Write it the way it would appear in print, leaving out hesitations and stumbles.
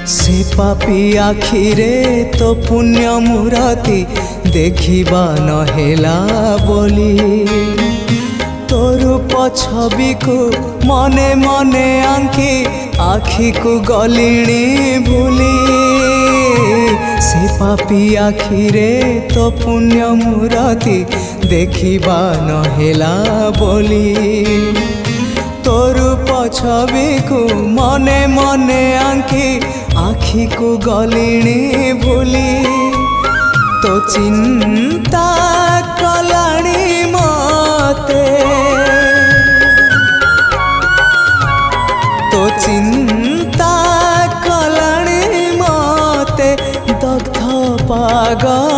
से पापी आखिरे तो पुण्य मूरति देखिबा नहेला बोली तोर छवि को मने मने आंकी आखि को गलिणी भूली से पापी आखिरे तो पुण्य मूरति देखिबा नहेला बोली तोर छवि को मने मने आंकी आखि को गलिणी भूली तो चिंता कलाणी मते तो चिंता कलाणी मते दग्ध पागल